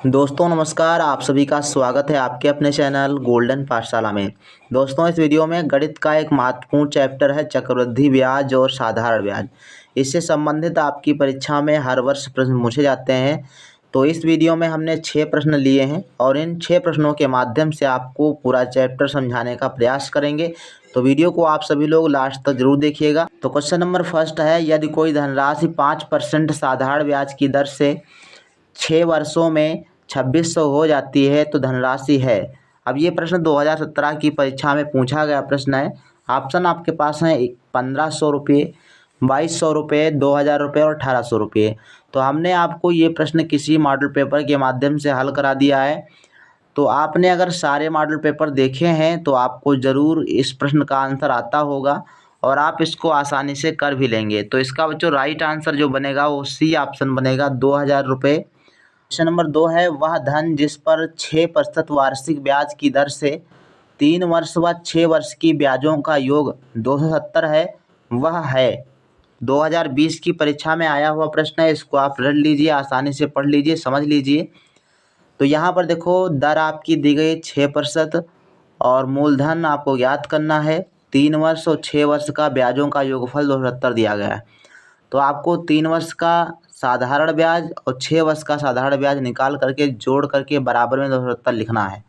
दोस्तों नमस्कार। आप सभी का स्वागत है आपके अपने चैनल गोल्डन पाठशाला में। दोस्तों इस वीडियो में गणित का एक महत्वपूर्ण चैप्टर है चक्रवृद्धि ब्याज और साधारण ब्याज। इससे संबंधित आपकी परीक्षा में हर वर्ष प्रश्न पूछे जाते हैं। तो इस वीडियो में हमने 6 प्रश्न लिए हैं और इन 6 प्रश्नों के माध्यम से आपको पूरा चैप्टर समझाने का प्रयास करेंगे। तो वीडियो को आप सभी लोग लास्ट तक जरूर देखिएगा। तो क्वेश्चन नंबर फर्स्ट है, यदि कोई धनराशि 5% साधारण ब्याज की दर से 6 वर्षों में 2600 हो जाती है तो धनराशि है। अब ये प्रश्न 2017 की परीक्षा में पूछा गया प्रश्न है। ऑप्शन आपके पास हैं 1500 रुपये, 2200 रुपये, 2000 रुपये और 1800 रुपये। तो हमने आपको ये प्रश्न किसी मॉडल पेपर के माध्यम से हल करा दिया है। तो आपने अगर सारे मॉडल पेपर देखे हैं तो आपको ज़रूर इस प्रश्न का आंसर आता होगा और आप इसको आसानी से कर भी लेंगे। तो इसका जो राइट आंसर जो बनेगा वो सी ऑप्शन बनेगा, 2000 रुपये। क्वेश्चन नंबर 2 है, वह धन जिस पर 6% वार्षिक ब्याज की दर से 3 वर्ष व 6 वर्ष की ब्याजों का योग 270 है, वह है। 2020 की परीक्षा में आया हुआ प्रश्न है, इसको आप रट लीजिए, आसानी से पढ़ लीजिए, समझ लीजिए। तो यहाँ पर देखो दर आपकी दी गई 6% और मूलधन आपको ज्ञात करना है। 3 वर्ष और 6 वर्ष का ब्याजों का योगफल 270 दिया गया है। तो आपको 3 वर्ष का साधारण ब्याज और 6 वर्ष का साधारण ब्याज निकाल करके जोड़ करके बराबर में 270 लिखना है।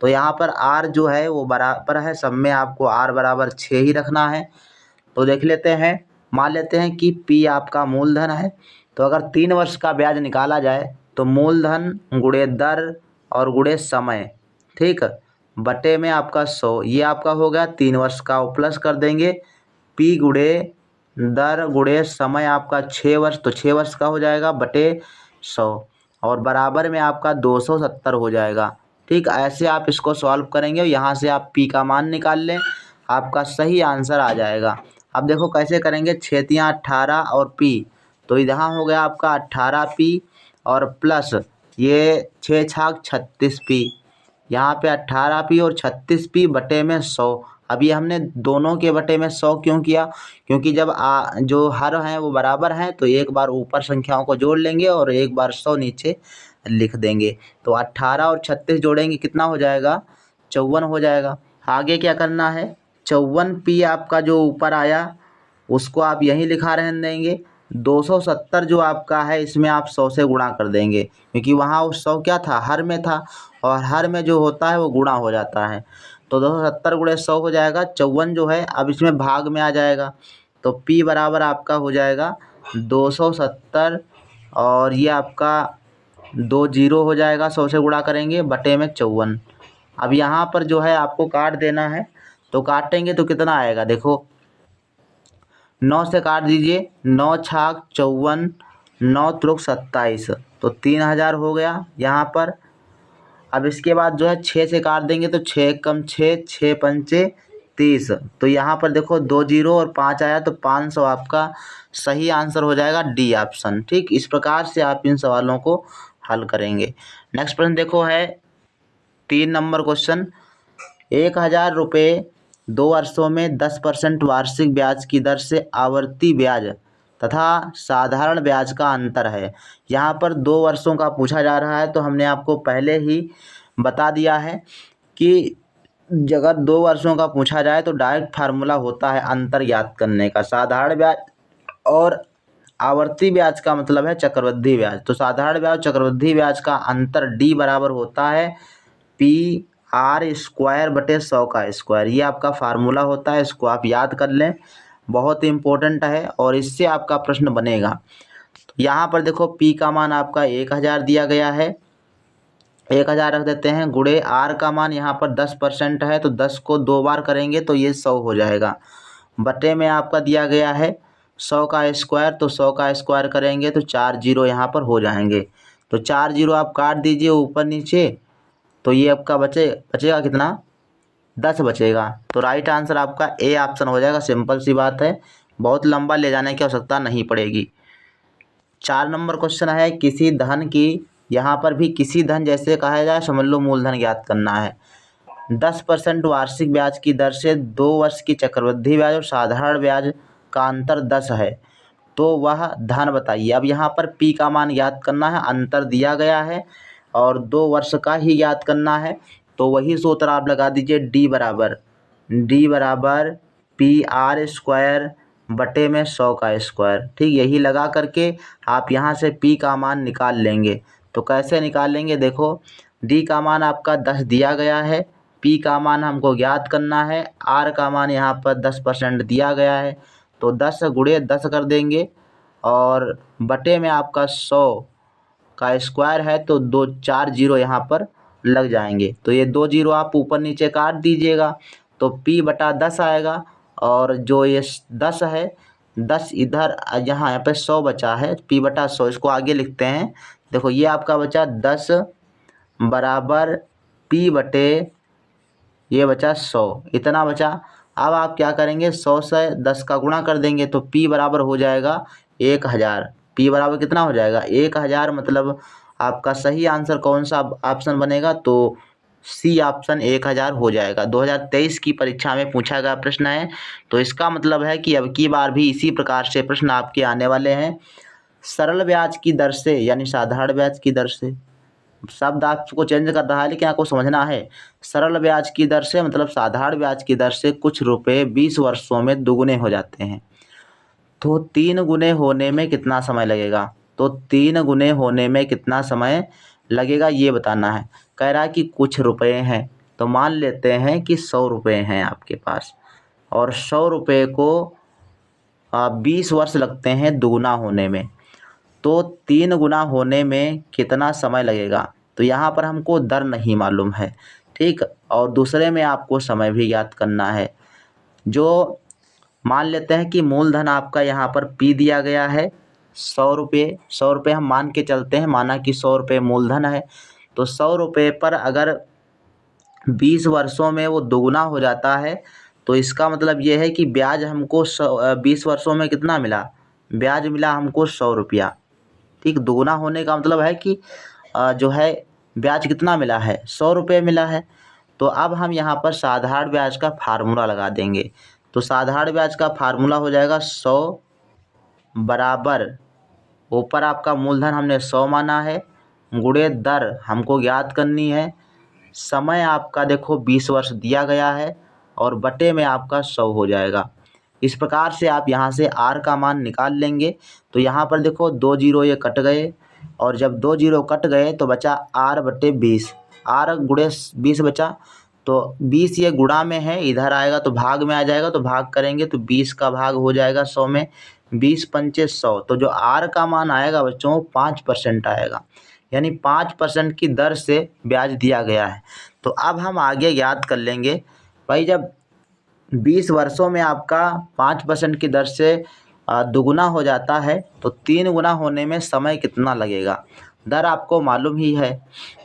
तो यहाँ पर आर जो है वो बराबर है, सब में आपको आर बराबर 6 ही रखना है। तो देख लेते हैं, मान लेते हैं कि पी आपका मूलधन है। तो अगर 3 वर्ष का ब्याज निकाला जाए तो मूलधन गुणे दर और गुणे समय, ठीक, बटे में आपका 100, ये आपका हो गया 3 वर्ष का। प्लस कर देंगे पी गुणे दर गुणे समय आपका 6 वर्ष, तो 6 वर्ष का हो जाएगा बटे 100 और बराबर में आपका 270 हो जाएगा। ठीक, ऐसे आप इसको सॉल्व करेंगे और यहाँ से आप पी का मान निकाल लें, आपका सही आंसर आ जाएगा। अब देखो कैसे करेंगे, 6 × 18 और पी, तो यहाँ हो गया आपका 18 पी और प्लस ये 6 × 36 पी, यहाँ पे 18 पी और 36 पी बटे में 100। अभी हमने दोनों के बटे में 100 क्यों किया, क्योंकि जब जो हर हैं वो बराबर हैं तो एक बार ऊपर संख्याओं को जोड़ लेंगे और एक बार 100 नीचे लिख देंगे। तो 18 और 36 जोड़ेंगे कितना हो जाएगा, 54 हो जाएगा। आगे क्या करना है, 54 पी आपका जो ऊपर आया उसको आप यहीं लिखा रहने देंगे। 270 जो आपका है इसमें आप 100 से गुणा कर देंगे, क्योंकि वहाँ वो 100 क्या था, हर में था और हर में जो होता है वो गुणा हो जाता है। तो 270 गुणे 100 हो जाएगा 54 जो है, अब इसमें भाग में आ जाएगा। तो P बराबर आपका हो जाएगा 270 और ये आपका 2 जीरो हो जाएगा, 100 से गुणा करेंगे बटे में 54। अब यहाँ पर जो है आपको काट देना है, तो काटेंगे तो कितना आएगा, देखो 9 से काट दीजिए, 9 × 54, 9 × 27, तो 3000 हो गया यहाँ पर। अब इसके बाद जो है 6 से काट देंगे तो 6 कम 6, 6 पंचे 30, तो यहाँ पर देखो 2 जीरो और 5 आया तो 500 आपका सही आंसर हो जाएगा, डी ऑप्शन। ठीक, इस प्रकार से आप इन सवालों को हल करेंगे। नेक्स्ट प्रश्न देखो है 3 नंबर क्वेश्चन, 1000 रुपये 2 वर्षों में 10% वार्षिक ब्याज की दर से आवर्ती ब्याज तथा साधारण ब्याज का अंतर है। यहाँ पर 2 वर्षों का पूछा जा रहा है, तो हमने आपको पहले ही बता दिया है कि अगर 2 वर्षों का पूछा जाए तो डायरेक्ट फार्मूला होता है अंतर ज्ञात करने का। साधारण ब्याज और आवर्ती ब्याज का मतलब है चक्रवृद्धि ब्याज। तो साधारण ब्याज चक्रवृद्धि ब्याज का अंतर डी बराबर होता है पी आर स्क्वायर बटे 100 का स्क्वायर। ये आपका फार्मूला होता है, इसको आप याद कर लें, बहुत इंपॉर्टेंट है और इससे आपका प्रश्न बनेगा। तो यहाँ पर देखो पी का मान आपका 1000 दिया गया है, 1000 रख देते हैं, गुणे आर का मान यहाँ पर 10% है तो 10 को 2 बार करेंगे तो ये 100 हो जाएगा, बटे में आपका दिया गया है 100 का स्क्वायर, तो 100 का स्क्वायर करेंगे तो 4 जीरो यहाँ पर हो जाएंगे। तो 4 जीरो आप काट दीजिए ऊपर नीचे, तो ये आपका बचेगा कितना, 10 बचेगा। तो राइट आंसर आपका ए ऑप्शन हो जाएगा। सिंपल सी बात है, बहुत लंबा ले जाने की आवश्यकता नहीं पड़ेगी। 4 नंबर क्वेश्चन है, किसी धन की, यहाँ पर भी किसी धन जैसे कहा जाए, समझ लो मूलधन ज्ञात करना है। 10% वार्षिक ब्याज की दर से 2 वर्ष की चक्रवृद्धि ब्याज और साधारण ब्याज का अंतर 10 है, तो वह धन बताइए। अब यहाँ पर पी का मान ज्ञात करना है, अंतर दिया गया है और 2 वर्ष का ही ज्ञात करना है। तो वही सूत्र आप लगा दीजिए, डी बराबर पी आर स्क्वायर बटे में 100 का स्क्वायर। ठीक, यही लगा करके आप यहाँ से पी का मान निकाल लेंगे। तो कैसे निकाल लेंगे, देखो डी का मान आपका 10 दिया गया है, पी का मान हमको ज्ञात करना है, आर का मान यहाँ पर 10% दिया गया है। तो 10 गुणे 10 कर देंगे और बटे में आपका 100 का स्क्वायर है, तो 2 4 जीरो यहाँ पर लग जाएंगे। तो ये 2 जीरो आप ऊपर नीचे काट दीजिएगा, तो p बटा 10 आएगा। और जो ये 10 है, 10 इधर यहाँ पे 100 बचा है, p बटा 100 इसको आगे लिखते हैं। देखो ये आपका बचा 10 बराबर p बटे ये बचा 100, इतना बचा। अब आप क्या करेंगे, 100 से 10 का गुणा कर देंगे, तो p बराबर हो जाएगा 1000। p बराबर कितना हो जाएगा, 1000। मतलब आपका सही आंसर कौन सा ऑप्शन बनेगा, तो सी ऑप्शन 1000 हो जाएगा। 2023 की परीक्षा में पूछा गया प्रश्न है। तो इसका मतलब है कि अब की बार भी इसी प्रकार से प्रश्न आपके आने वाले हैं। सरल ब्याज की दर से यानी साधारण ब्याज की दर से, शब्द आपको चेंज कर रहा है लेकिन आपको समझना है। सरल ब्याज की दर से मतलब साधारण ब्याज की दर से कुछ रुपए 20 वर्षों में दुगुने हो जाते हैं। तो 3 गुने होने में कितना समय लगेगा, तो 3 गुने होने में कितना समय लगेगा ये बताना है। कह रहा है कि कुछ रुपए हैं, तो मान लेते हैं कि 100 रुपये हैं आपके पास, और 100 रुपये को 20 वर्ष लगते हैं दुगुना होने में। तो 3 गुना होने में कितना समय लगेगा, तो यहाँ पर हमको दर नहीं मालूम है। ठीक, और दूसरे में आपको समय भी ज्ञात करना है। जो मान लेते हैं कि मूलधन आपका यहाँ पर पी दिया गया है 100 रुपये, 100 रुपये हम मान के चलते हैं, माना कि 100 रुपये मूलधन है। तो 100 रुपये पर अगर 20 वर्षों में वो दोगुना हो जाता है, तो इसका मतलब ये है कि ब्याज हमको 20 वर्षों में कितना मिला, ब्याज मिला हमको 100 रुपया। ठीक, दोगुना होने का मतलब है कि जो है ब्याज कितना मिला है, 100 रुपये मिला है। तो अब हम यहाँ पर साधारण ब्याज का फार्मूला लगा देंगे। तो साधारण ब्याज का फार्मूला हो जाएगा 100 बराबर, ऊपर आपका मूलधन हमने 100 माना है, गुणे दर हमको ज्ञात करनी है, समय आपका देखो 20 वर्ष दिया गया है, और बटे में आपका 100 हो जाएगा। इस प्रकार से आप यहाँ से आर का मान निकाल लेंगे। तो यहाँ पर देखो 2 जीरो ये कट गए, और जब 2 जीरो कट गए तो बचा आर बटे 20, आर गुणे 20 बचा। तो 20 ये गुणा में है, इधर आएगा तो भाग में आ जाएगा, तो भाग करेंगे तो 20 का भाग हो जाएगा 100 में, 20 पंचे 100। तो जो आर का मान आएगा बच्चों 5% आएगा, यानी 5% की दर से ब्याज दिया गया है। तो अब हम आगे याद कर लेंगे भाई, जब 20 वर्षों में आपका 5% की दर से दुगुना हो जाता है, तो 3 गुना होने में समय कितना लगेगा, दर आपको मालूम ही है।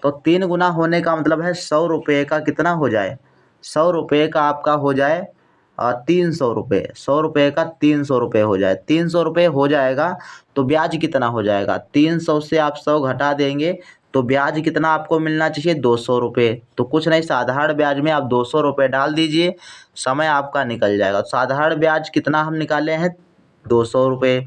तो 3 गुना होने का मतलब है 100 रुपये का कितना हो जाए, 100 रुपये का आपका हो जाए 300 रुपये, 100 रुपये का 300 रुपये हो जाए, 300 रुपये हो जाएगा। तो ब्याज कितना हो जाएगा, 300 से आप 100 घटा देंगे तो ब्याज कितना आपको मिलना चाहिए, 200 रुपये। तो कुछ नहीं, साधारण ब्याज में आप 200 रुपये डाल दीजिए, समय आपका निकल जाएगा। साधारण ब्याज कितना हम निकाले हैं, 200 रुपये,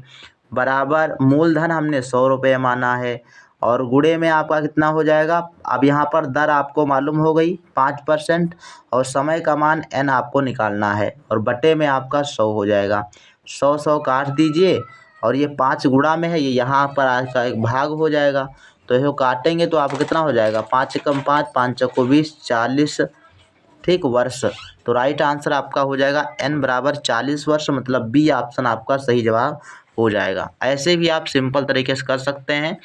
बराबर मूलधन हमने 100 रुपये माना है, और गुणे में आपका कितना हो जाएगा। अब यहाँ पर दर आपको मालूम हो गई 5%, और समय का मान n आपको निकालना है, और बटे में आपका 100 हो जाएगा। 100 काट दीजिए, और ये 5 गुणा में है, ये यहाँ पर आपका एक भाग हो जाएगा। तो इसको काटेंगे तो आपको कितना हो जाएगा, 5 कम 5, 5 चौको 20, 40 ठीक वर्ष। तो राइट आंसर आपका हो जाएगा n बराबर 40 वर्ष, मतलब बी ऑप्शन आपका सही जवाब हो जाएगा। ऐसे भी आप सिंपल तरीके से कर सकते हैं।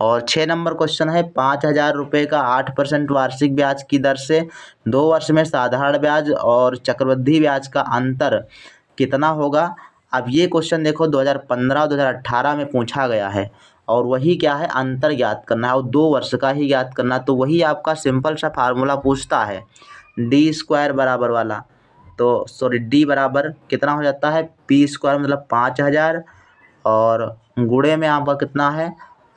और 6 नंबर क्वेश्चन है, 5000 रुपये का 8% वार्षिक ब्याज की दर से 2 वर्ष में साधारण ब्याज और चक्रवृद्धि ब्याज का अंतर कितना होगा। अब ये क्वेश्चन देखो 2015 और 2018 में पूछा गया है, और वही क्या है, अंतर ज्ञात करना है, और 2 वर्ष का ही ज्ञात करना है। तो वही आपका सिंपल सा फार्मूला पूछता है, डी स्क्वायर बराबर वाला। तो सॉरी, डी बराबर कितना हो जाता है, पी स्क्वायर मतलब 5000, और गुणे में आपका कितना है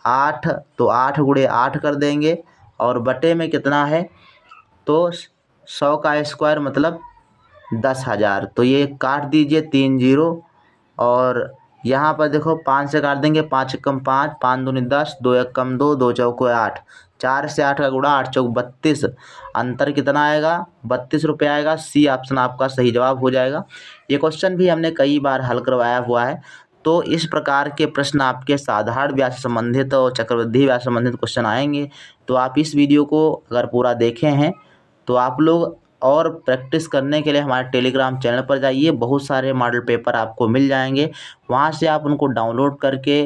8, तो 8 गुणे 8 कर देंगे, और बटे में कितना है, तो 100 का स्क्वायर मतलब 10,000। तो ये काट दीजिए 3 जीरो, और यहाँ पर देखो 5 से काट देंगे, 5 एकम 5, 5 दूनी 10, 2 एकम 2, 2 चौको 8, 4 से 8 का गुणा, 8 चौक 32। अंतर कितना आएगा? 32 रुपये आएगा। सी ऑप्शन आपका सही जवाब हो जाएगा। ये क्वेश्चन भी हमने कई बार हल करवाया हुआ है। तो इस प्रकार के प्रश्न आपके साधारण ब्याज से संबंधित और चक्रवृद्धि ब्याज से संबंधित क्वेश्चन आएंगे। तो आप इस वीडियो को अगर पूरा देखे हैं तो आप लोग और प्रैक्टिस करने के लिए हमारे टेलीग्राम चैनल पर जाइए। बहुत सारे मॉडल पेपर आपको मिल जाएंगे, वहाँ से आप उनको डाउनलोड करके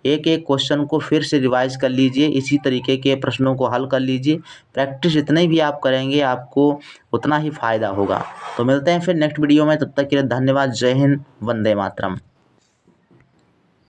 एक एक क्वेश्चन को फिर से रिवाइज कर लीजिए। इसी तरीके के प्रश्नों को हल कर लीजिए। प्रैक्टिस जितनी भी आप करेंगे आपको उतना ही फ़ायदा होगा। तो मिलते हैं फिर नेक्स्ट वीडियो में, तब तक के लिए धन्यवाद। जय हिंद, वंदे मातरम।